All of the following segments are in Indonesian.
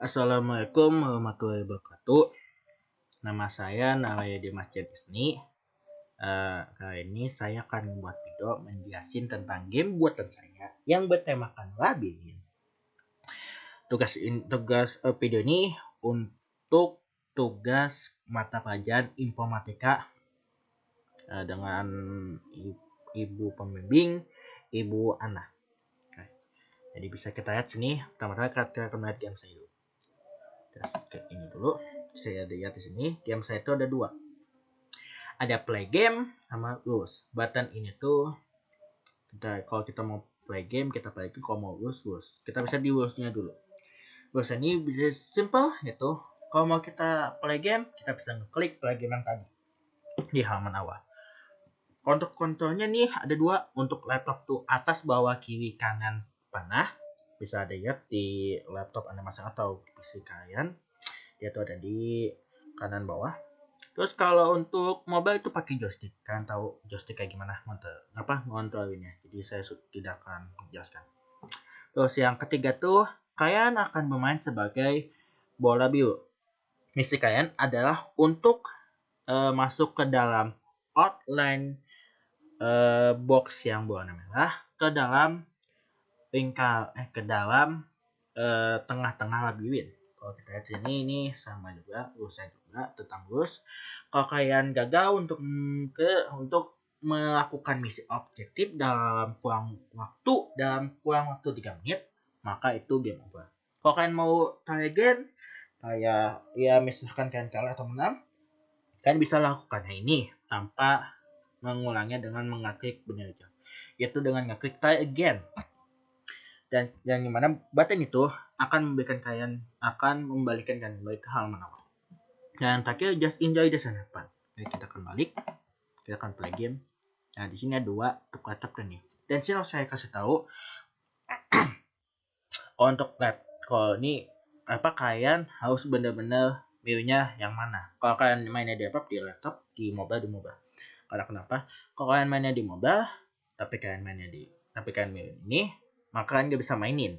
Assalamualaikum warahmatullahi wabarakatuh. Nama saya Nawaya Dimas Isni. Kali ini saya akan membuat video menjelasin tentang game buatan saya yang bertemakan labirin. Tugas video ini untuk tugas mata pelajaran informatika dengan ibu pembimbing, Ibu Ana. Jadi bisa kita lihat sini. Pertama-tama kita akan melihat game saya dulu. Kita ini dulu. Saya lihat di sini. Game saya itu ada dua. Ada play game sama rules. Button ini tuh kalau kita mau play game, kita play game. Kalau mau rules. Kita bisa di rulesnya dulu. Rules ini bisa simple gitu. Kalau mau kita play game, kita bisa ngeklik play game yang tadi di halaman awal. Untuk kontrolnya nih ada dua. Untuk laptop tuh atas, bawah, kiri, kanan, panah. Bisa dilihat di laptop Anda masing atau PC kalian. Dia tuh ada di kanan bawah. Terus kalau untuk mobile itu pakai joystick. Kalian tahu joystick kayak gimana ngontrolinnya. Jadi saya tidak akan menjelaskan. Terus yang ketiga tuh kalian akan bermain sebagai bola biru. Misi kalian adalah untuk masuk ke dalam outline box yang berwarna merah ke dalam tengah-tengah labirin. Kalau kita lihat sini ini sama juga rusnya juga tentang rus. Kalau kalian gagal untuk melakukan misi objektif dalam kurang waktu 3 menit, maka itu game over. Kalau kalian mau try again, kayak ya misalkan kalian kalah atau menang, kalian bisa lakukan ini tanpa mengulangnya dengan mengklik benar aja. Yaitu dengan ngeklik try again. Dan yang dimana button itu akan membalikan kalian kembali ke halaman awal. Dan terakhir just enjoy the sun part. Jadi kita akan balik, kita akan play game. Nah di sini ada dua untuk laptop dan nih. Dan sini saya kasih tahu untuk kalau ini kalian harus benar-benar milihnya yang mana. Kalau kalian mainnya di laptop, di mobile. Karena kenapa? Kalau kalian mainnya di mobile, tapi kalian milih ini, maka kalian gak bisa mainin.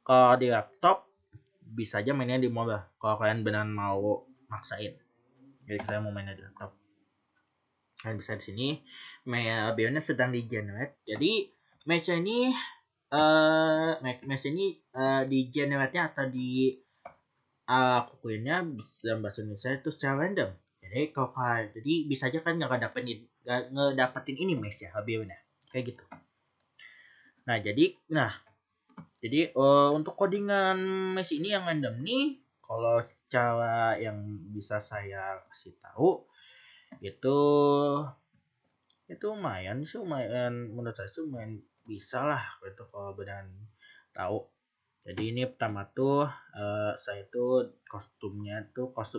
Kalau di laptop bisa aja mainnya di mobile. Kalau kalian benar mau maksain. Jadi kalian mau mainnya di laptop. Kalian bisa di sini. Bionya sedang di generate. Jadi match ini di generate-nya atau di kukuinnya dalam bahasa Indonesia itu secara random. Jadi bisa aja kan nggak ngedapetin ini match ya bionya. Kayak gitu. Jadi untuk codingan mesh ini yang random nih, kalau secara yang bisa saya kasih tahu itu lumayan menurut saya itu lumayan bisa lah itu kalau benar tahu. Jadi ini pertama tuh saya tuh kostum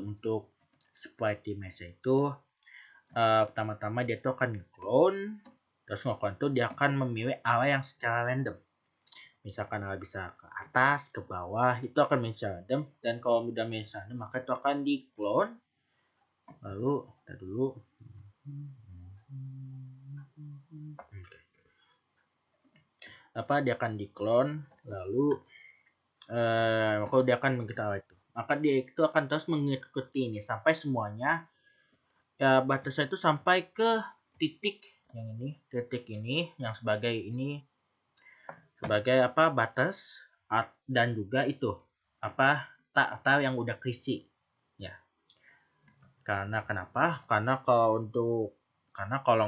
untuk sprite mesh itu pertama-tama dia tuh akan clone, terus nge-clone tuh dia akan memilih area yang secara random. Misalkan bisa ke atas, ke bawah, itu akan menjadi random. Dan kalau udah menjadi random, maka itu akan di clone. Lalu kita dulu dia akan di clone. Lalu kalau dia akan mengikuti itu, maka dia itu akan terus mengikuti ini sampai semuanya ya batasnya itu sampai ke titik ini yang sebagai batas dan juga itu tak yang udah krisi ya. Karena kenapa? Karena kalau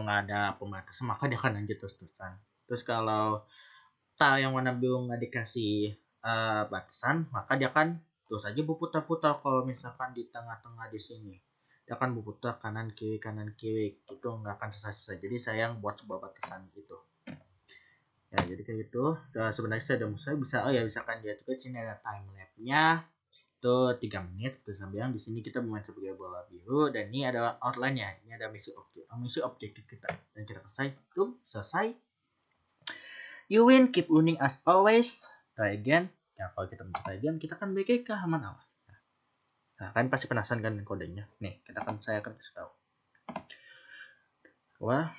nggak ada pembatasan maka dia akan lanjut terus-terusan. Terus kalau yang warna biru nggak dikasih batasan, maka dia akan terus aja berputar-putar. Kalau misalkan di tengah-tengah di sini dia akan berputar kanan kiri itu nggak akan selesai. Jadi sayang buat sebuah batasan itu. Ya jadi kayak gitu. Sebenarnya saya udah misalkan dia tuh sini ada time lapse-nya itu 3 menit. Terus sambil di sini kita bermain sebagai bola biru dan ini adalah outline-nya. Ini ada misi objektif kita dan kita selesai. You win, keep winning as always. Try again. Ya kalau kita try again, kita akan balik ke halaman awal. Nah, kan pasti penasaran kan kodenya. Nih, saya akan kasih tahu. Wah,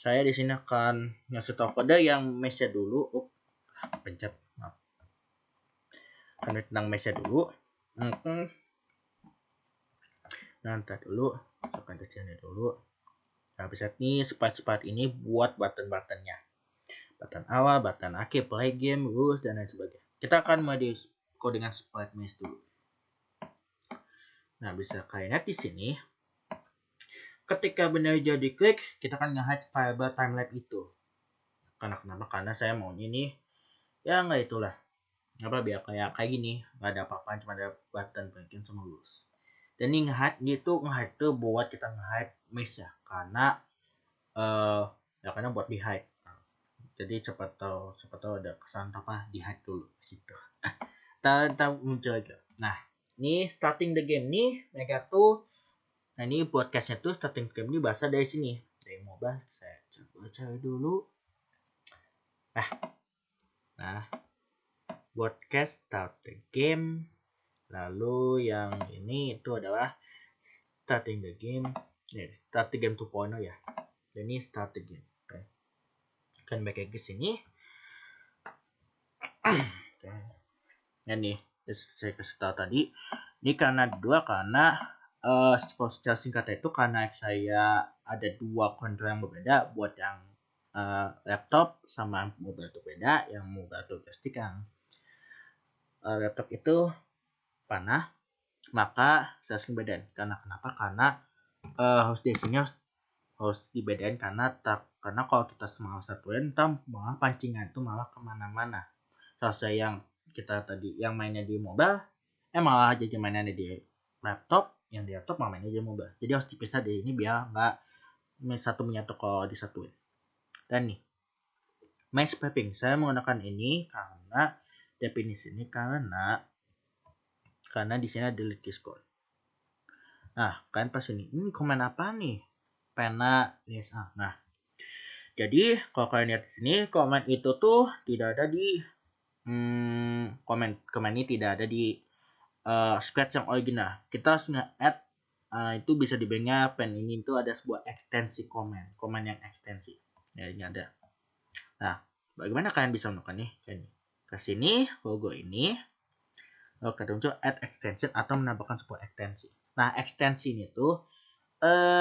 saya di sini akan ngasih tahu kode yang mesh dulu. Pencet. Maaf. Kami tentang mesh dulu. Nah, ntar dulu, tekan di sini dulu. Nah, bisa nih spot ini buat button-buttonnya. Button awal, button akhir, play game, rules, dan lain sebagainya. Kita akan mulai dengan sprite mesh dulu. Nah, bisa kalian lihat di sini. Ketika benar jadi klik, kita akan nge-hide variable timelapse itu. Kenapa? Karena saya maunya ini, ya nggak itulah. Biar kayak gini, nggak ada apa-apa, cuma ada button, play game, sama rules. Dan ini nge-hide tuh buat kita nge-hide mesh ya, karena karena buat di hide. Jadi cepat tahu ada kesan apa di hide dulu gitu. Kita muncul aja. Nah, ini starting the game nih, mereka tuh. Nah, ini podcastnya tuh starting the game ini bahasa dari sini, dari mobile. Saya coba cari dulu. Nah, podcast start the game. Lalu yang ini itu adalah starting the game. Start the game 2.0 ya. Ini start the game. Oke. Kan back ke sini. Oke. Nah, nih saya kasih tahu tadi. Ini karena secara singkatnya itu karena saya ada dua kontrol yang berbeda buat yang laptop sama mobile itu beda. Yang mobile itu plastik, yang laptop itu panah, maka saya harus bedain. Kenapa? Karena host DC-nya harus dibedain karena kalau kita semua satuin, malah pancingan itu malah kemana-mana. Selesai yang kita tadi yang mainnya di mobile, malah jadi mainnya di laptop, yang di laptop malah mainnya di mobile. Jadi harus dipisah di ini biar nggak satu menyatu kalau disatuin. Dan nih, mesh piping saya menggunakan ini karena definisi ini karena di sini ada delete Discord. Nah, kalian pas ini komen apa nih? Pena DSA. Nah, jadi kalau kalian lihat di sini, komen itu tuh tidak ada di komen ini tidak ada di Scratch yang original. Kita harus nge-add itu bisa dibaginya pen ini itu ada sebuah ekstensi komen yang ekstensi. Ya, ini ada. Nah, bagaimana kalian bisa menemukan nih? Ke sini logo ini. Lalu kita muncul add extension atau menambahkan sebuah ekstensi. Nah, ekstensi ini tuh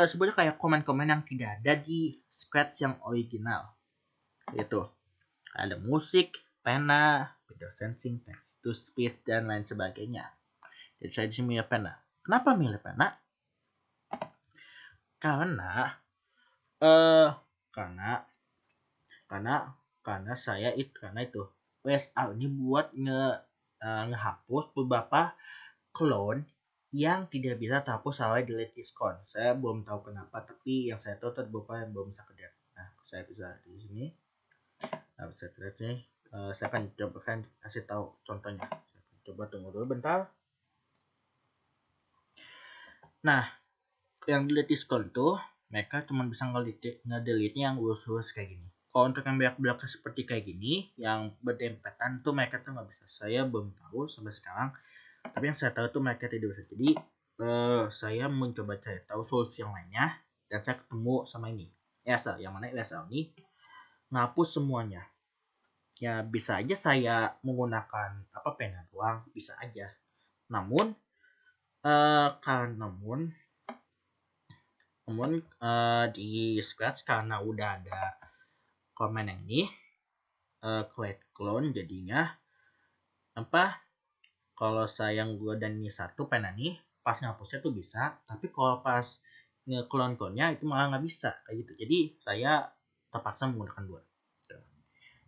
sebenarnya kayak komen-komen yang tidak ada di Scratch yang original. Itu ada musik, pena, video sensing, text to speech, dan lain sebagainya. Jadi saya disini milih pena. Kenapa milih pena? Karena karena itu WSA ini buat ngehapus beberapa clone yang tidak bisa terhapus oleh delete diskon. Saya belum tahu kenapa, tapi yang saya tahu itu beberapa yang belum bisa kerja. Nah, saya bisa di sini. Nah, bisa lihat sini. Saya akan coba kasih tahu contohnya. Coba tunggu dulu bentar. Nah, yang delete diskon tuh mereka cuma bisa ngedelete yang rules kayak gini. Kalau untuk yang belak-belak seperti kayak gini, yang berdempetan tuh mereka tuh nggak bisa. Saya belum tahu sampai sekarang. Tapi yang saya tahu tuh mereka tidak bisa. Jadi saya mencoba cari tahu solusi yang lainnya dan saya ketemu sama ini. ESL yang mana ESL ini ngapus semuanya. Ya bisa aja saya menggunakan pena doang, bisa aja. Namun di Scratch karena udah ada komen yang ini create clone, jadinya kalau sayang gue dan ini satu pena nih pas ngapusnya tuh bisa, tapi kalau pas nge-clone clone-nya itu malah nggak bisa kayak gitu. Jadi saya terpaksa menggunakan dua.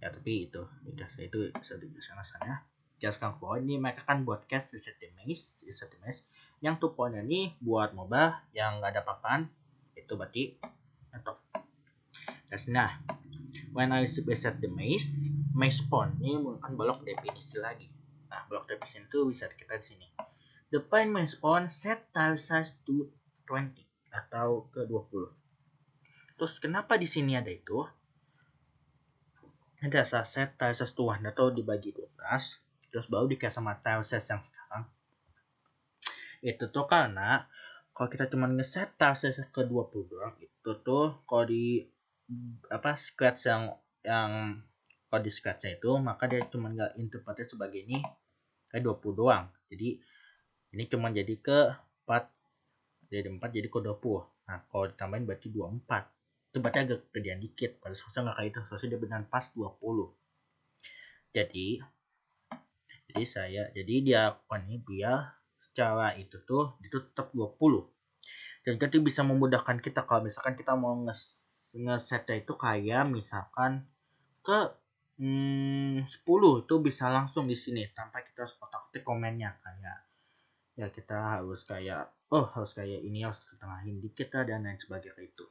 Ya tapi itu udah, saya itu bisa di sana. Jelaskan ke bawah, ini mereka kan buat cast reset the maze yang 2.0 ini buat mobile yang nggak ada papan itu berarti laptop. Nah, when I reset the maze spawn ini menggunakan blok definisi lagi. Nah, blok definisi itu bisa kita di sini. Define maze spawn set tile size to 20 atau ke 20. Terus kenapa di sini ada itu? Ada set tile size to 1 atau dibagi 12, terus baru dikasih sama tile size yang sekarang. Itu tuh karena kalau kita cuma ngeset tile size ke 20 doang, itu tuh kalau di Scratch yang kalau di Scratch itu maka dia cuma nggak interpretnya sebagai ini kayak 20 doang. Jadi ini cuma jadi ke 4, jadi 4 jadi ke 20. Nah kalau ditambahin berarti 24, itu berarti agak gedean dikit, pada seharusnya nggak kayak itu, seharusnya dia beneran pas 20. Jadi dia ini biar secara itu tuh itu tetap 20. Dan itu bisa memudahkan kita kalau misalkan kita mau ngesetnya itu kayak misalkan ke 10 itu bisa langsung di sini tanpa kita harus kotak-kotak komennya, kayak ya kita harus kayak harus kayak ini, harus ketengahin dikit lah dan lain sebagainya itu.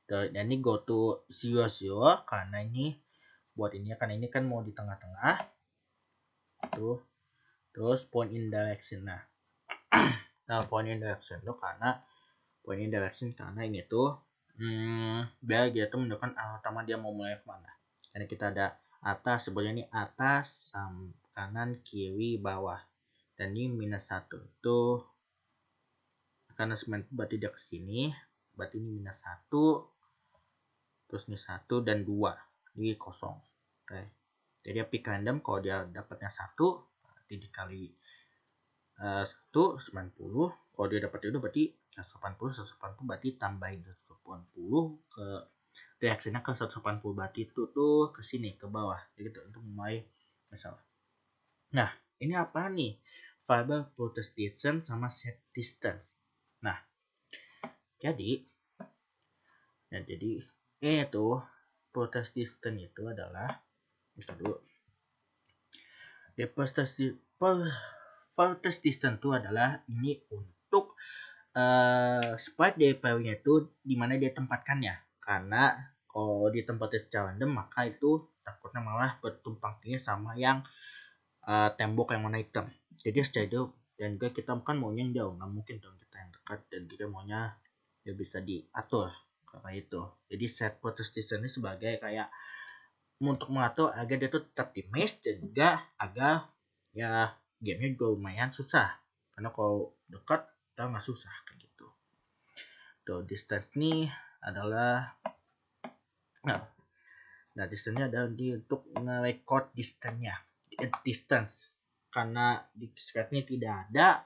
Dan ini go to 0 karena ini buat ini karena ini kan mau di tengah-tengah tuh. Terus point in direction. Nah point in direction tuh karena ini tuh biar dia tuh menunjukkan utama dia mau mulai kemana. Karena kita ada atas, sebenarnya ini atas, kanan, kiri, bawah. Dan ini -1 itu karena semen berarti dia ke sini, berarti ini -1, terus ini 1 dan 2, ini kosong. Oke. Jadi pick random, kalau dia dapatnya 1 berarti dikali 1 90. Kalau dia dapat itu berarti 180 berarti tambahin 180 ke reaksinya ke 180, berarti itu tuh ke sini ke bawah. Jadi gitu untuk mulai masalah. Nah, ini apa nih? Variable protest distance sama set distance. Nah, jadi itu protest distance itu adalah itu dulu. Protest distance itu adalah ini untuk spike dari pelrunya itu di mana dia tempatkannya. Karena kalau ditempatkan secara random maka itu takutnya malah bertumpang tindih sama yang tembok yang warna hitam. Jadi secara itu, dan juga kita kan maunya yang jauh, nggak mungkin dong kita yang dekat, dan kita maunya ya bisa diatur kayak itu. Jadi set protest distance ini sebagai kayak untuk mengatur agar dia tuh tetap di mesh dan juga agar ya gamenya juga lumayan susah, karena kalau dekat kita nggak susah kayak gitu. Tuh distance ini adalah nah distance-nya adalah untuk nge-record distance, karena di Skype ini tidak ada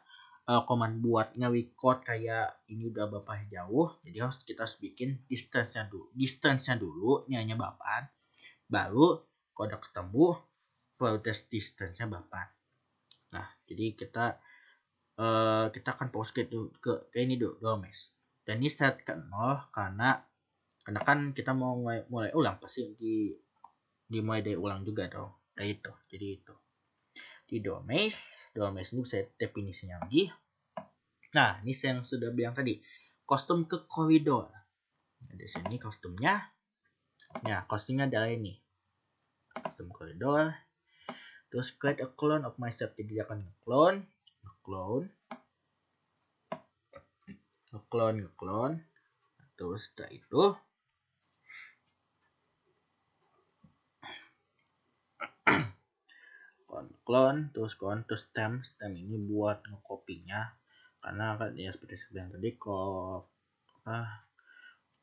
command buat nge-record kayak ini udah berapa jauh, jadi kita harus bikin distance-nya dulu ini hanya berapa, baru kalau udah ketemu protest distance-nya berapa. Nah jadi kita akan fokus ke ini dulu mesh, dan ini set ke 0 karena kan kita mau mulai ulang, pasti dimulai dari ulang juga dong. Kayak itu. Jadi itu di domes ini bisa definisinya lagi. Nah ini yang sudah bilang tadi, kostum ke koridor. Nah, di sini kostumnya, ya kostumnya adalah ini kostum koridor. Terus create a clone of myself, jadi dia akan nge-clone. Terus setelah itu terus stem ini buat ngekopinya, karena kan ya seperti saya bilang tadi,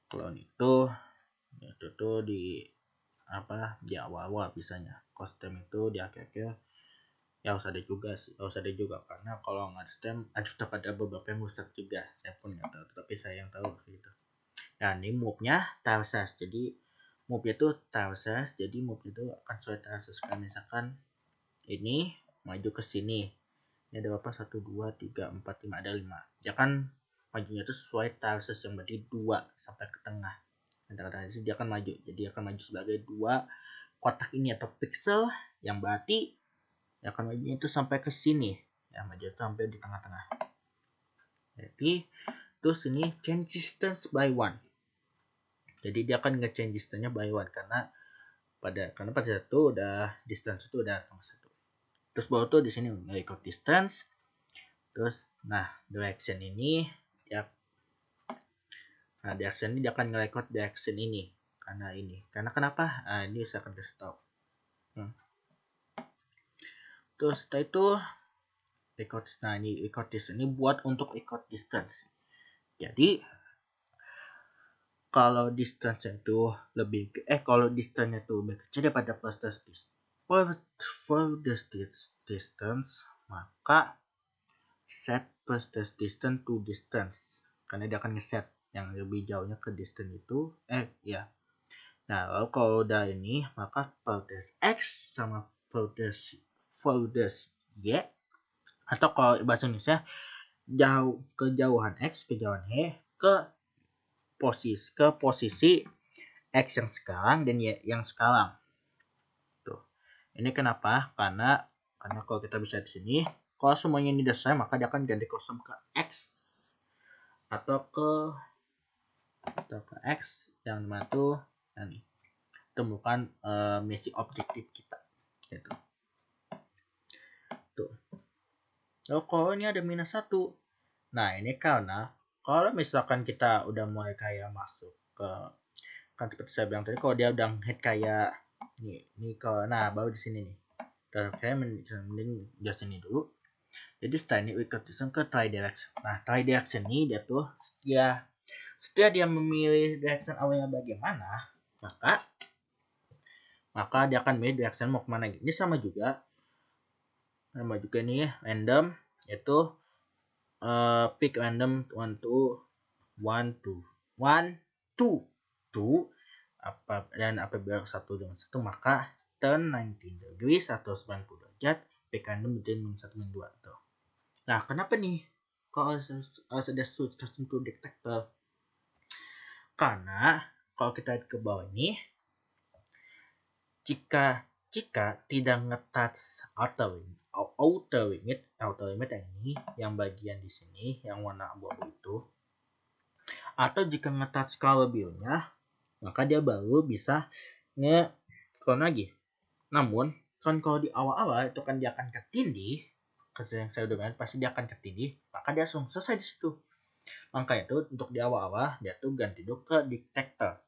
clone itu tuh di awal bisanya, stem itu di akhir-akhir ya harus ada juga karena kalau nggak ada stem ada beberapa yang rusak juga, saya pun nggak tahu, tapi saya yang tahu gitu. Nah ini move-nya Tarsus, jadi move itu Tarsus, jadi move itu akan sesuai Tarsus. Kan misalkan ini maju ke sini, ini ada berapa, 1 2 3 4 5, ada 5, ya kan majunya itu sesuai Tarsus yang berarti 2 sampai ke tengah. Antara itu dia akan maju, jadi akan maju sebagai 2 kotak ini atau pixel, yang berarti ya akan majunya itu sampai ke sini, ya maju itu sampai di tengah-tengah. Jadi terus ini change distance by 1, jadi dia akan nge-change distance-nya by 1 karena pada satu udah distance itu udah sama 1. Terus baru tuh di sini record distance. Terus direction ini ya, direction ini dia akan nge-record direction ini karena kenapa? Ini saya akan kasih tahu. Terus setelah itu record distance ini buat untuk record distance. Jadi kalau distance itu lebih kecil daripada furthest distance, maka set furthest distance to distance, karena dia akan ngeset yang lebih jauhnya ke distance itu. Ya. Nah, lalu kalau udah ini, maka furthest x sama furthest y, atau kalau bahasa Indonesia kejauhan x, kejauhan y ke posisi x yang sekarang dan y yang sekarang. Tuh. Ini kenapa? Karena kalau kita bisa di sini, kalau semuanya ini udah selesai, maka dia akan ganti kosong ke x atau ke x yang mana tuh ini temukan misi objektif kita gitu. Tuh. Lalu kalau ini ada -1. Nah, ini karena kalau misalkan kita udah mulai kayak masuk ke, kan seperti saya bilang tadi, kalau dia udah head kayak ini kalau, nah baru di sini nih. Saya mending di sini dulu. Jadi setelah ini we condition ke tridirection. Nah, tridirection ini dia tuh setelah dia memilih direction awalnya bagaimana, maka dia akan milih direction mau kemana. Ini sama juga nih random, yaitu pick random 1 to 2 dan apabila satu dengan satu, maka turn 90 degrees atau 90 derajat, pick random between -1 dan 2 tuh. Nah, kenapa nih kalau harus ada switch custom to detector? Karena kalau kita ke bawah ini, jika tidak nge-touch outer limit yang ini, yang bagian di sini yang warna abu-abu itu, atau jika nge-touch color view-nya, maka dia baru bisa clone lagi. Namun kan kalau di awal-awal itu kan dia akan ketindih, yang saya udah bilang pasti dia akan ketindih, maka dia langsung selesai di situ. Maka itu untuk di awal-awal dia tuh ganti dulu ke detector.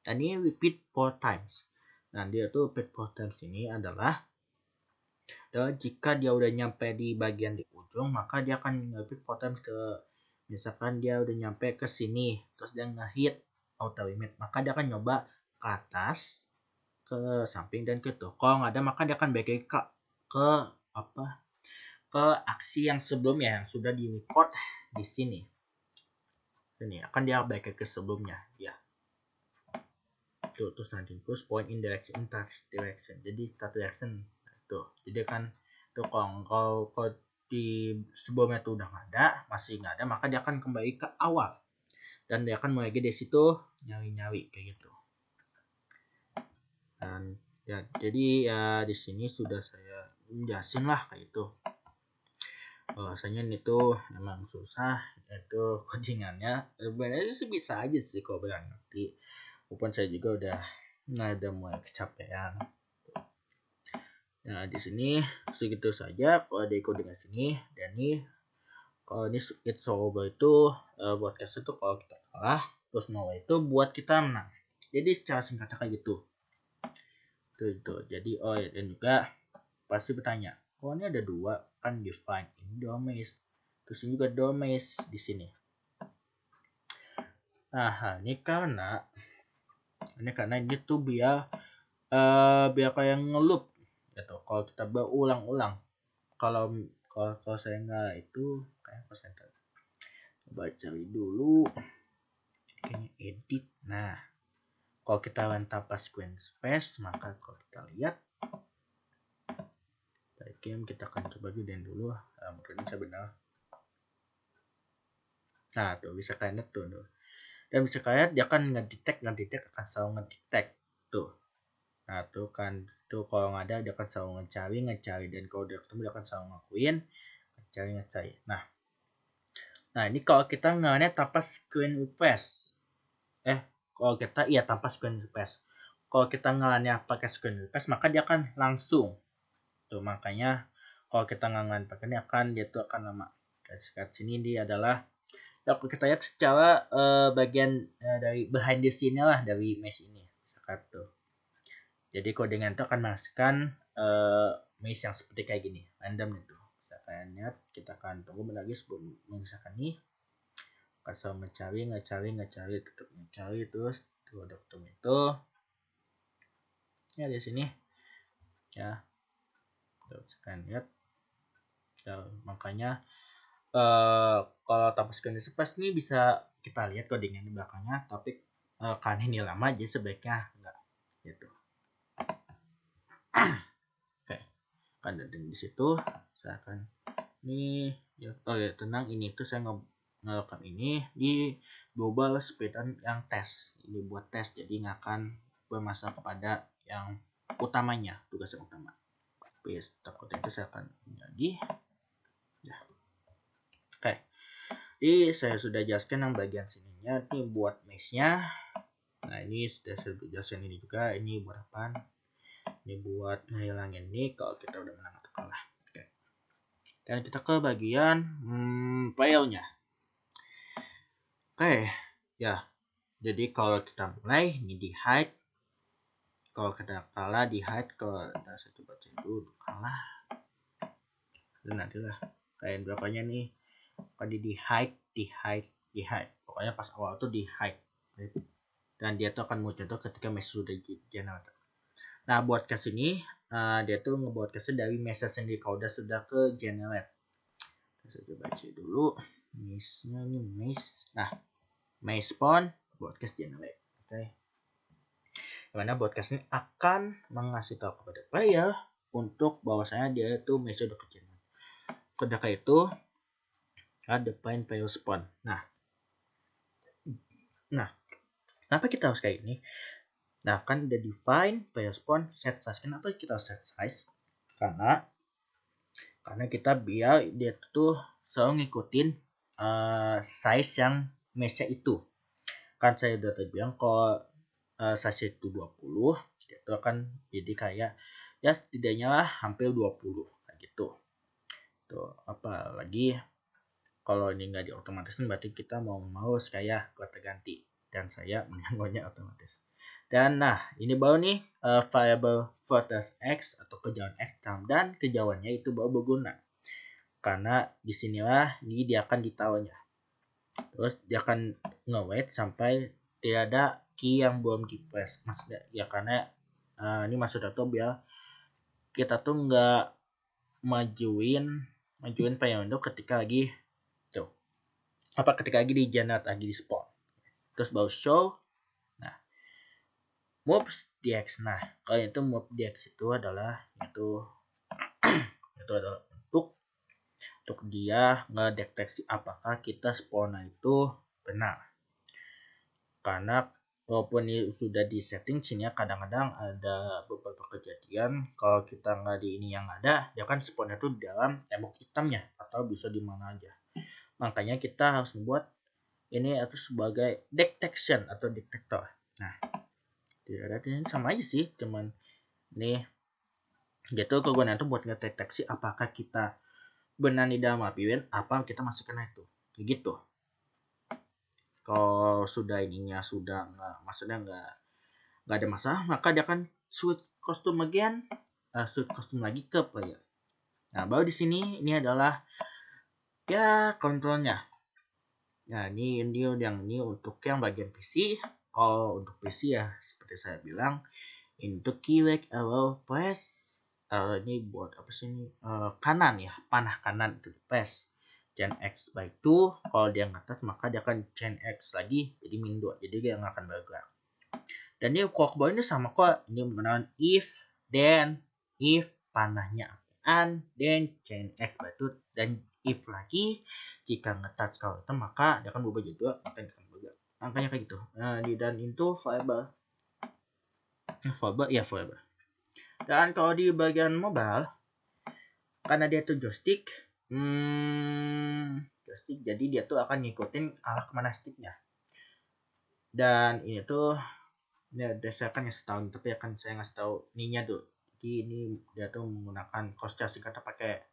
Dan ini repeat 4 times. Nah, dia tuh repeat 4 times ini adalah jika dia udah nyampe di bagian di ujung, maka dia akan repeat 4 times ke, misalkan dia udah nyampe ke sini, terus dia nge-hit outer limit, maka dia akan nyoba ke atas, ke samping, dan ke tuh. Kalau nggak ada, maka dia akan balik ke aksi yang sebelumnya yang sudah di record di sini. Ini akan dia balik ke sebelumnya, ya. Tuh, terus nanti terus point in direction, touch direction. Jadi start direction. Tuh. Jadi kan tuh kalau di sebelumnya tuh udah nggak ada, masih nggak ada, maka dia akan kembali ke awal. Dan dia akan mulai dari situ nyari-nyari kayak gitu. Dan ya, jadi ya di sini sudah saya jelasin lah kayak itu. Bahwasanya itu emang susah, itu codingannya sebenarnya sih bisa aja sih kalau bilang ngerti. Walaupun saya juga udah mulai kecapean. Nah, di sini segitu saja kalau ada codingan sini. Dan ini kalau ini it's over itu podcast itu kalau kita kalah, terus no itu buat kita menang. Jadi secara singkatnya kayak gitu. Tuh. Jadi ya, dan juga pasti bertanya, oh ini ada 2 kan define, ini domain, terus ini juga domain di sini. Nah, ini karena ini tuh biar kayak ngeloop gitu. Kalau kita berulang-ulang, kalau saya nggak itu kayak persen. Coba cari dulu, kayaknya edit. Nah, kalau kita tanpa screen space, maka kalau kita lihat game, kita akan coba gedein dulu. Mungkin bisa benar. Nah, tuh bisa kayak tuh. Dan bisa kayak dia akan ngedetect akan selalu ngedetect tuh. Nah, tuh kan tuh kalau nggak ada dia akan selalu ngecari, dan kalau dia ketemu dia akan selalu ngakuin ngecari. Nah ini kalau kita ngelanya tanpa screen request, kalau kita tanpa screen request. Kalau kita ngelanya pakai screen request, maka dia akan langsung tuh. Makanya kalau kita ngelan pakai ini dia tuh akan lama. Sekarang sini dia adalah kalau kita lihat secara bagian dari behind the scene lah dari mesh ini misalkan tuh. Jadi codingan itu akan menghasilkan mesh yang seperti kayak gini, random itu. Misalkan lihat, kita akan tunggu lagi sebelum misalkan nih. Kasih ngecari, tetap mencari, terus tuh ada ketemu itu. Ya di sini ya. Kalian lihat ya, makanya kalau tanpa screen space ini bisa kita lihat codingnya di belakangnya, tapi karena ini lama jadi sebaiknya enggak gitu. Oke, kan dari di situ saya akan ini ya, tenang, ini tuh saya ngerekam ini di global speedrun yang tes, ini buat tes jadi nggak akan bermasalah kepada yang utamanya, tugas yang utama. Tapi takut itu saya akan jadi ya. Oke, jadi saya sudah jelaskan yang bagian sininya ini buat mesh-nya. Nah ini sudah saya jelaskan ini juga, ini buat apa? Ini buat ngehilangin ini kalau kita udah menang atau kalah. Oke. Dan kita ke bagian file-nya. Oke, ya. Jadi kalau kita mulai ini di hide. Kalau kita kalah di hide, kalau saya coba cek dulu kalah. Dan nantilah kayak berapanya nih. Kalau di hide. Pokoknya pas awal tuh di hide. Dan dia tuh akan muncul tuh ketika mesh sudah generate. Nah, buat case ini dia tuh ngebuat case dari mesh sendiri kalau sudah ke generate. Saya coba cek dulu mesh-nya ini mesh. Nah, mesh spawn buat case generate. Oke. Dimana broadcast ini akan mengasih tahu kepada player untuk bahwasanya dia itu mesh udah ke generate. Ketika itu ada define player spawn. Nah, kenapa kita harus kayak ini? Nah, kan udah define player spawn set size. Kenapa kita set size? Karena kita biar dia tuh selalu ngikutin size yang mesh-nya itu. Kan saya udah tadi bilang kalau size itu 20, itu akan jadi kayak ya setidaknya lah hampir 20 kayak gitu. Tuh, apalagi kalau ini nggak diotomatis berarti kita mau kayak kota ganti, dan saya menyanggungnya otomatis. Dan nah, ini baru nih variable vertex x atau kejauhan x, dan kejauhannya itu baru berguna. Karena disinilah ini dia akan ditaruhnya. Terus dia akan nge-wait sampai tidak ada key yang belum di press. Maksudnya ya karena ini maksudnya tuh biar kita tuh nggak majuin player window ketika lagi tuh ketika lagi di generate, lagi di spawn. Terus baru show. Nah, moves dx. Nah, kalau itu move dx itu adalah itu adalah untuk dia ngedeteksi apakah kita spawn itu benar. Karena walaupun ini sudah di setting sini ya, kadang-kadang ada beberapa kejadian kalau kita nggak di ini yang ada, dia kan spawnnya tuh di dalam tembok hitamnya atau bisa di mana aja. Makanya kita harus membuat ini atau sebagai detection atau detektor. Nah, ini sama aja sih, cuman nih gitu kegunaan itu buat ngedeteksi apakah kita benar di dalam api apa kita masih kena itu, kayak gitu. Kalau sudah ininya sudah maksudnya nggak ada masalah, maka dia akan switch kostum again, switch kostum lagi ke player. Nah, baru di sini ini adalah ya kontrolnya. Nah, ini yang ini untuk yang bagian PC. Kalau untuk PC ya seperti saya bilang, untuk keyword arrow press ini buat apa sih ini? Kanan ya, panah kanan itu press chain X by 2. Kalau dia ngatas maka dia akan chain X lagi jadi min 2. Jadi dia nggak akan bergerak. Dan ini bawah ini sama kok. Ini menggunakan if, then, if panahnya apaan, then chain X by 2, dan if lagi jika nge-touch kalau itu maka dia akan berubah jadi 2, maka dia akan bergerak. Angkanya kayak gitu. Nah, dan itu variable ya variable. Dan kalau di bagian mobile, karena dia tuh joystick, jadi dia tuh akan ngikutin arah kemana sticknya. Dan ini tuh ya dasarkan yang setahun, tapi akan saya ngasih tahu ininya tuh. Jadi ini dia tuh menggunakan cos singkatnya pakai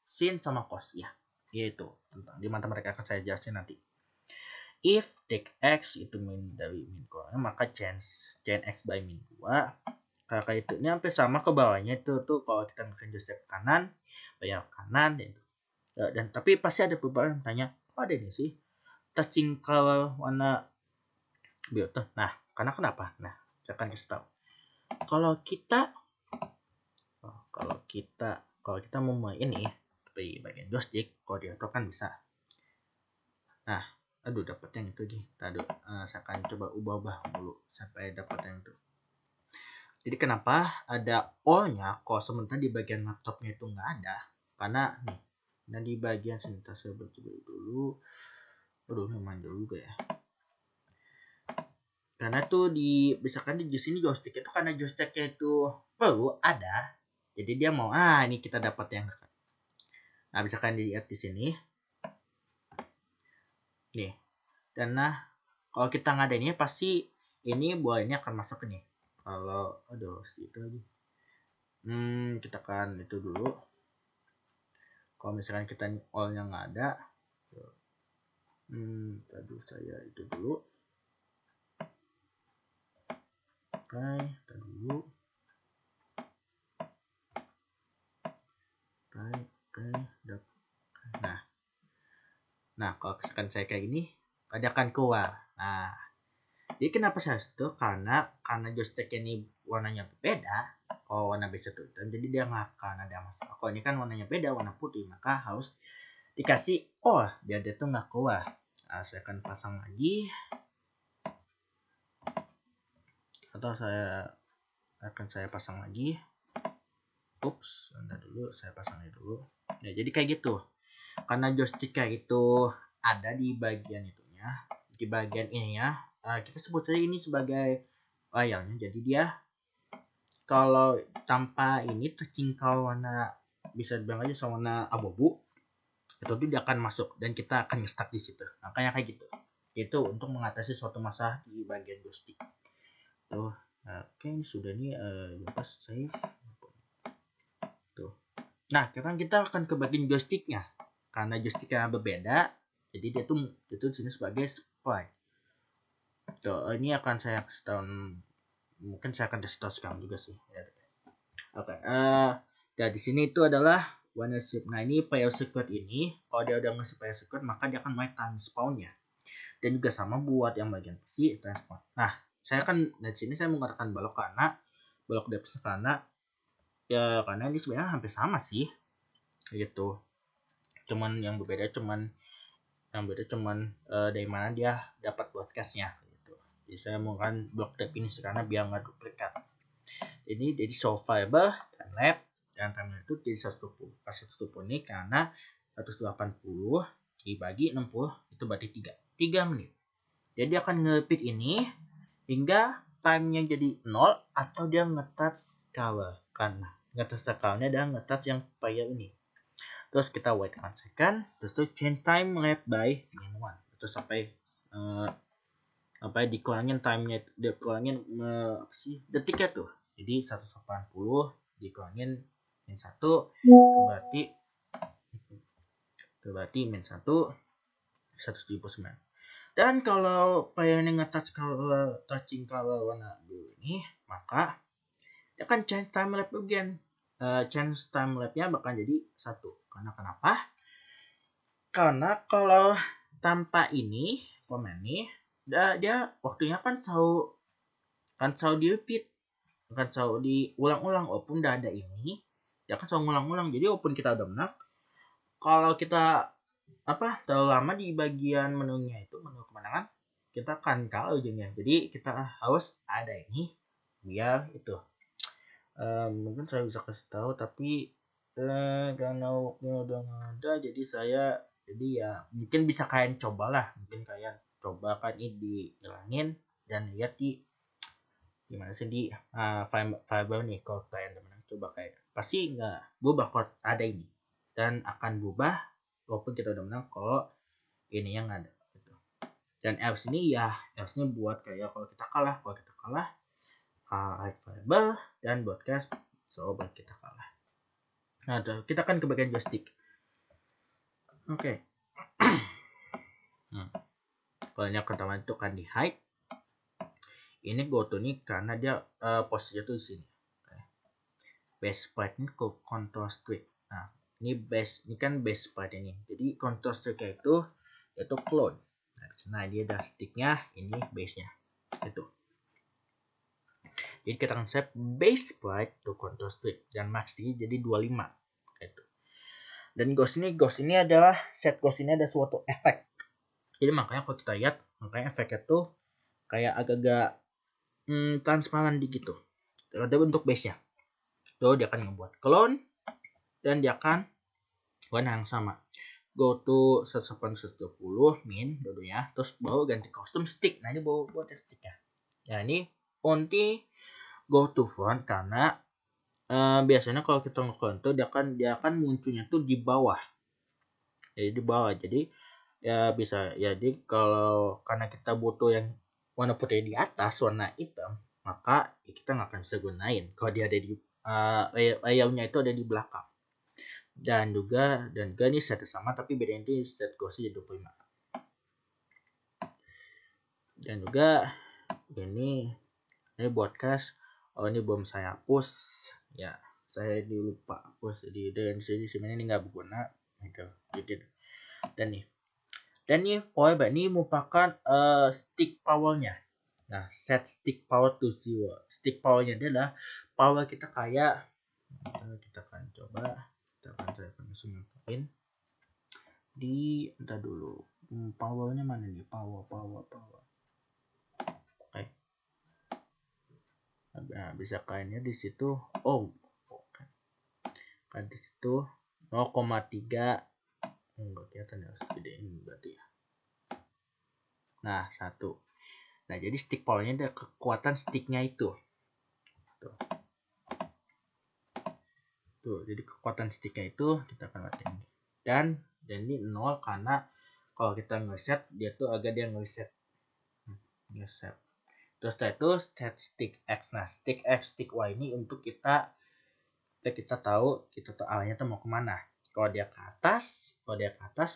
sin sama cos ya. Yaitu tentang di mana mereka akan saya jelasin nanti. If take x itu min dari min kurangnya, maka chain x by min 2. Kayak itu ini sampai sama ke bawahnya itu tuh kalau kita ngelakuin joystick kanan, banyak kanan dan itu. Dan tapi pasti ada beberapa yang tanya, apa ada ini sih touching color warna biru tuh. Nah, karena kenapa? Nah, saya akan kasih tahu. Kalau kita kalau kita mau main ini di bagian joystick, kalau di laptop kan bisa. Nah, aduh dapat yang itu lagi. Saya akan coba ubah dulu sampai dapat yang itu. Jadi kenapa ada all-nya kalau sementara di bagian laptopnya itu nggak ada? Karena nih, dan di bagian sini saya coba dulu. Aduh, memang juga ya. Karena tuh misalkan di sini joystick itu, karena joysticknya itu perlu ada, jadi dia mau ini kita dapat yang dekat. Nah, misalkan dilihat di sini nih, karena kalau kita nggak ada ini pasti ini buahnya akan masuk nih. Kalau itu lagi, kita kan itu dulu. Kalau misalkan kita all-nya nggak ada, tadi saya itu dulu. Oke, dulu. Oke, nah kalau misalkan saya kayak gini, ada akan keluar. Nah, jadi kenapa saya itu? Karena joystick ini warnanya beda. Kalau warna base itu hitam, jadi dia nggak akan ada masalah. Kalau ini kan warnanya beda, warna putih, maka harus dikasih biar dia tuh nggak keluar. Nah, saya akan pasang lagi, atau saya pasang lagi. Ups, bentar dulu, saya pasangnya dulu. Nah, jadi kayak gitu. Karena joystick kayak itu ada di bagian itunya, di bagian ininya, kita sebut saja ini sebagai layarnya. Jadi dia kalau tanpa ini tercingkal warna, bisa dibilang aja sama warna abu-abu, itu dia akan masuk dan kita akan stuck di situ. Makanya kayak gitu. Itu untuk mengatasi suatu masalah di bagian joystick. Tuh, oke, ini sudah nih, lepas save. Tuh. Nah, sekarang kita akan ke bagian joysticknya. Karena joysticknya berbeda, jadi dia tuh itu sini sebagai supply. Tuh, ini akan saya kasih tahu, mungkin saya akan kasih tahu sekarang juga sih. Oke, dan di sini itu adalah warna shift. Nah, ini player secret ini, kalau dia udah ngasih player secret, maka dia akan mulai time spawnnya. Dan juga sama buat yang bagian PC time spawn. Nah, saya kan dari sini saya menggunakan balok depth karena ini sebenarnya hampir sama sih, gitu. Cuman yang beda cuman dari mana dia dapat broadcastnya, gitu. Jadi saya menggunakan block depth ini karena biar nggak duplikat. Ini jadi survivor, time lapse, dan time lapse itu jadi 120. Pas 120 ini karena 180 dibagi 60 itu berarti 3 menit. Jadi akan nge-repeat ini hingga time-nya jadi 0 atau dia nge-touch cover. Karena nge-touch covernya adalah nge-touch yang player ini. Terus kita wait 1 second, terus tuh change time lapse by min 1. Terus sampai dikurangin time-nya, dikurangin detiknya tuh. Jadi 180 dikurangin min 1 berarti min 1 179. Dan kalau pengen nge-touch touching color warna biru ini, maka dia akan change time lapse again. Change time lapse-nya bakal jadi 1. Karena kenapa? Karena kalau tanpa ini komen nih, dia waktunya kan selalu di repeat, kan selalu diulang-ulang. Walaupun udah ada ini, dia kan selalu ngulang-ulang. Jadi walaupun kita udah menang, kalau kita terlalu lama di bagian menunya itu, menu kemenangan, kita akan kalah ujungnya. Jadi kita harus ada ini biar itu. Mungkin saya bisa kasih tahu, tapi karena waktunya udah nggak ada, jadi ya mungkin bisa kalian cobalah, mungkin kalian coba kan ini dihilangin dan lihat gimana sih di fiber nih. Kalau kalian menang, coba kayak pasti nggak berubah kalau ada ini, dan akan berubah walaupun kita udah menang kalau ini yang ada gitu. Dan else ini buat kayak kalau kita kalah fiber dan broadcast buat kita kalah. Nah, kita kan ke bagian joystick. Oke. Banyak pertama itu kan di hide. Ini go to nih karena dia posisinya tuh di sini. Base part ini ke control stick. Nah, ini kan base part ini. Jadi control stick itu clone. Nah, dia ada sticknya, ini base-nya. Itu. Jadi kita akan set base sprite to control stick dan max jadi 25 gitu. Dan ghost ini adalah set ghost ini ada suatu efek. Jadi makanya kalau kita lihat, makanya efeknya tuh kayak agak-agak transparan gitu. Ada bentuk base nya. Tuh dia akan ngebuat clone dan dia akan warna yang sama. Go to 180 min dulu ya, terus baru ganti custom stick. Nah ini bawa buat sticknya. Ya ini only go to front karena biasanya kalau kita nge-clone tuh dia akan munculnya tuh di bawah. Jadi di bawah. Jadi ya bisa jadi kalau karena kita butuh yang warna putih di atas, warna hitam, maka ya kita nggak akan bisa gunain kalau dia ada di layoutnya itu ada di belakang. Dan juga ini set sama tapi bedanya itu set ghost 25. Dan juga ini buat cache. Oh ini belum saya hapus ya, saya lupa hapus. Jadi dan sini sebenarnya ini nggak berguna gitu. Dan nih forever ini merupakan stick powernya. Nah set stick power to 0. Stick powernya adalah power kita kayak kita akan coba, kita akan zoom di entah dulu powernya mana nih, power oke. Nah, bisa kayaknya di situ kan di situ 0,3 enggak kelihatan, harus gedein berarti ya. Nah 1. Nah jadi stick powernya ada kekuatan sticknya itu tuh, jadi kekuatan sticknya itu kita akan lihat ini. Dan ini 0 karena kalau kita ngeset dia tuh agak dia ngeset. Terus itu set stick X. Nah stick X stick Y ini untuk kita tahu arahnya tuh mau kemana. Kalau dia ke atas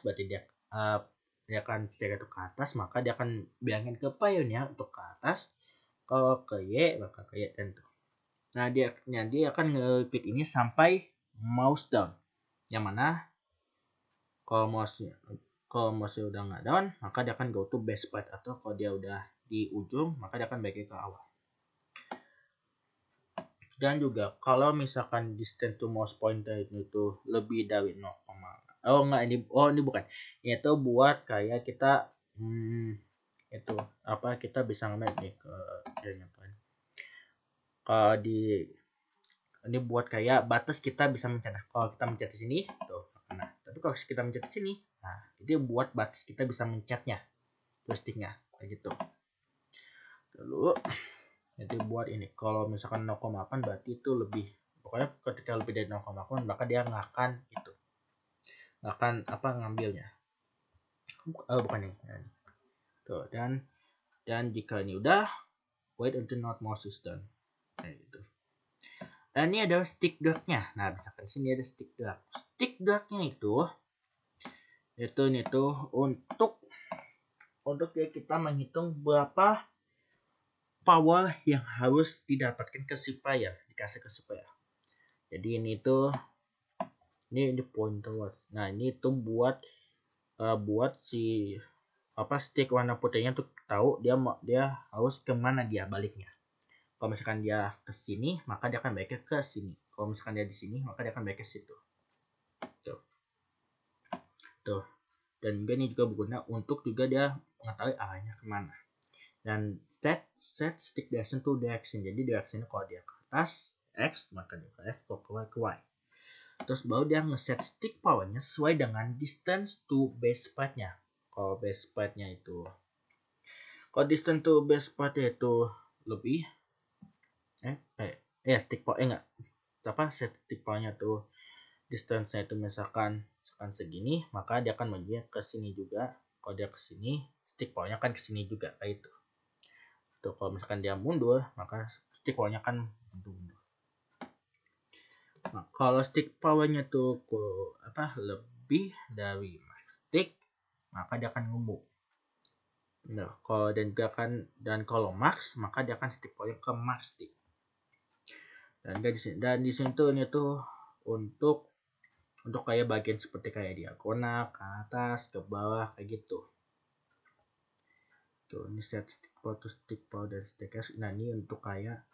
berarti dia akan stick itu ke atas, maka dia akan bilangin ke pionya untuk ke atas. Kalau ke Y bakal ke Y dan tuh. Nah dia akan nge-repeat ini sampai mouse down. Yang mana kalau mouse udah nggak down, maka dia akan go to base part, atau kalau dia udah di ujung maka dia akan balik ke awal. Dan juga kalau misalkan distance to mouse pointer itu lebih dari 0, ini bukan. Ini tuh buat kayak kita itu apa, kita bisa ngeliat nih ke kalau ini buat kayak batas kita bisa mencet. Kalau kita mencet di sini tuh, nah tapi kalau kita mencet di sini, nah itu buat batas kita bisa mencetnya joysticknya kayak gitu. Lalu jadi buat ini kalau misalkan 0,8 berarti itu lebih, pokoknya ketika lebih dari 0,8 maka dia nggak akan ngambilnya. Bukan nih. Tuh, dan jika ini udah, wait until not mouse is done. Kayak gitu. Dan ini adalah stick drag-nya. Nah, misalkan sini ada stick drag. Stick drag-nya itu untuk ya kita menghitung berapa power yang harus didapatkan ke si player, dikasih ke si player. Jadi ini pointer. Nah, ini tuh buat si stick warna putihnya tuh tahu dia harus kemana dia baliknya. Kalau misalkan dia ke sini, maka dia akan balik ke sini. Kalau misalkan dia di sini, maka dia akan balik ke situ. Tuh. Dan juga ini juga berguna untuk juga dia mengetahui arahnya kemana. Dan set stick direction to direction. Jadi directionnya kalau dia ke atas X, maka dia ke F, kalau ke Y. Terus baru dia ngeset stick powernya sesuai dengan distance to base part-nya. Kalau base part-nya itu, kalau distance to base part-nya itu lebih stick power set stick powernya tuh distance-nya itu misalkan segini, maka dia akan maju ke sini juga. Kalau dia ke sini, stick powernya kan ke sini juga kayak itu. Tuh, kalau misalkan dia mundur, maka stick powernya kan mundur. Nah, kalau stick powernya tuh lebih dari max stick, maka dia akan ngebuk. Nah, kalau max, maka dia akan stick powernya ke max stick. Dan di sini tuh ini tuh untuk kayak bagian seperti kayak diagonal, ke atas, ke bawah kayak gitu. Tuh, ini set stick power to stick power dan stick S. Nah, ini untuk kayak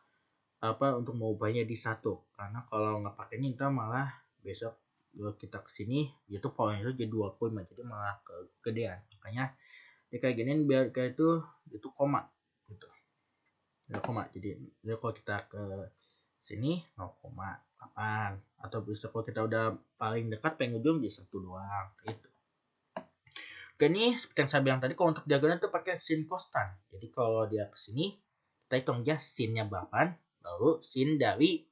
untuk mengubahnya di satu, karena kalau nggak pakai ini ntar malah besok kita kesini itu poinnya itu jadi 25, jadi malah kegedean. Makanya ya kayak gini biar kayak itu koma gitu ya, koma. Jadi kalau kita ke sini 0,8, atau bisa kalau kita udah paling dekat pengen ujung di satu doang itu. Oke, ini seperti yang saya bilang tadi, kalau untuk diagonal itu pakai sin konstan. Jadi kalau dia ke sini kita hitung aja sinnya berapa, lalu sin dari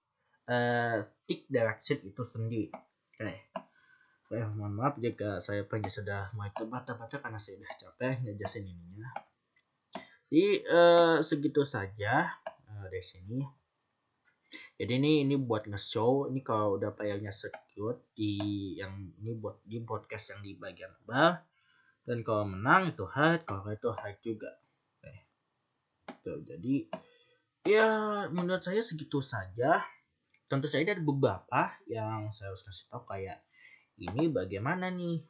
stick direction itu sendiri. Oke. Mohon maaf jika saya pengen sudah mulai terbata-bata karena saya udah capek ngejelasin ininya. Jadi segitu saja dari sini. Jadi ini buat nge-show, ini kalau udah filenya secure yang ini buat di podcast yang di bagian bawah. Dan kalau menang itu hard, kalau itu hard juga. Oke. Tuh, jadi ya menurut saya segitu saja. Tentu saja ada beberapa yang saya harus kasih tahu, kayak ini bagaimana nih.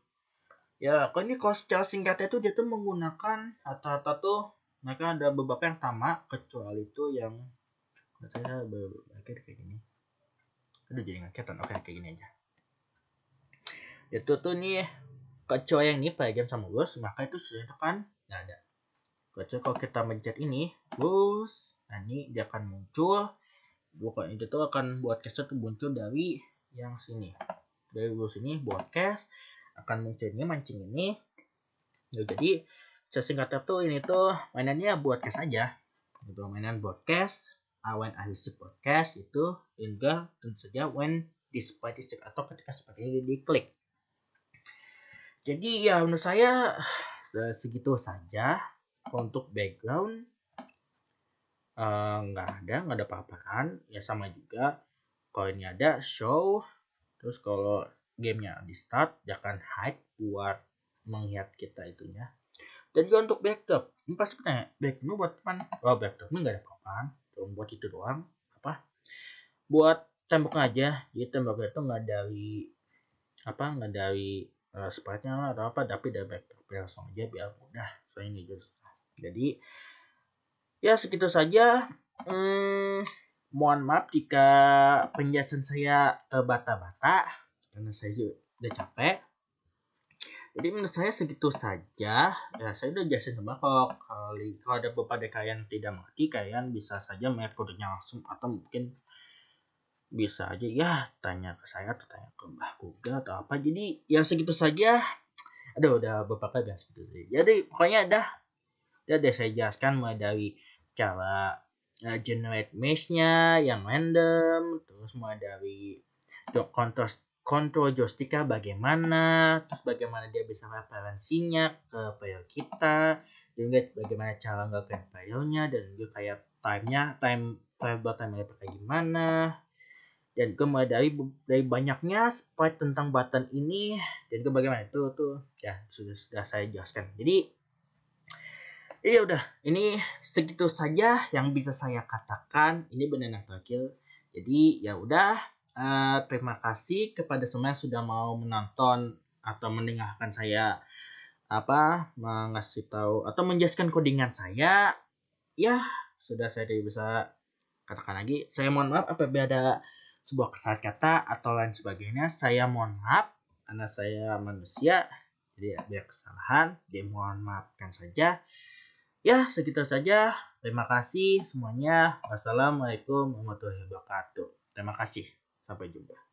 Ya, kalau ini kalau secara singkatnya itu dia tuh menggunakan rata-rata tuh mereka ada beberapa yang sama, kecuali itu yang menurut saya kayak gini. Aduh jadi ngagetan. Oke, kayak gini aja. Itu tuh nih kecuali yang ini play game sama bos, maka itu sudah kan nggak ada. Kecuali kalau kita mencet ini bos, nah ini dia akan muncul. Bukan itu tuh akan buat caster tuh muncul dari yang sini, dari bos ini broadcast akan munculnya mancing ini ya. Jadi sesingkatnya tuh ini tuh mainannya broadcast aja gitu, mainan broadcast. When I receive broadcast itu hingga tentu saja when display stick atau ketika seperti ini diklik. Jadi ya menurut saya segitu saja. Untuk background nggak ada apa-apaan ya, sama juga kalau ini ada show. Terus kalau gamenya di start dia akan hide buat melihat kita itunya. Dan juga untuk backup, ini pasti tanya backup buat teman. Oh, backup ini nggak ada apa-apaan, cuma buat itu doang. Apa buat tembok aja. Jadi temboknya itu nggak dari sprite-nya atau apa, tapi dari backup langsung aja biar mudah. Soalnya ini juga susah. Jadi ya segitu saja. Mohon maaf jika penjelasan saya bata-bata karena saya juga udah capek. Jadi menurut saya segitu saja. Ya saya udah jelasin semua. Kalau ada beberapa kalian tidak mengerti, kalian bisa saja melihat kodenya langsung, atau mungkin bisa aja ya tanya ke saya atau tanya ke Mbah Google atau apa. Jadi ya segitu saja. Aduh udah beberapa kali segitu. Jadi pokoknya udah saya jelaskan mulai dari cara generate mesh-nya yang random, terus mulai dari control joystick-nya bagaimana, terus bagaimana dia bisa referensinya ke player kita, dan juga bagaimana cara ngelakuin playernya, dan juga kayak time kayak gimana, dan juga mulai dari banyaknya sprite tentang button ini, dan juga bagaimana itu tuh ya sudah saya jelaskan. Jadi iya udah, ini segitu saja yang bisa saya katakan. Ini benar yang terakhir. Jadi ya udah, terima kasih kepada semua yang sudah mau menonton atau mendengarkan saya mengasih tahu atau menjelaskan codingan saya. Ya sudah, saya tidak bisa katakan lagi. Saya mohon maaf apabila ada sebuah kesalahan kata atau lain sebagainya. Saya mohon maaf karena saya manusia. Jadi ada kesalahan, jadi mohon maafkan saja. Ya, segitu saja. Terima kasih semuanya. Wassalamualaikum warahmatullahi wabarakatuh. Terima kasih. Sampai jumpa.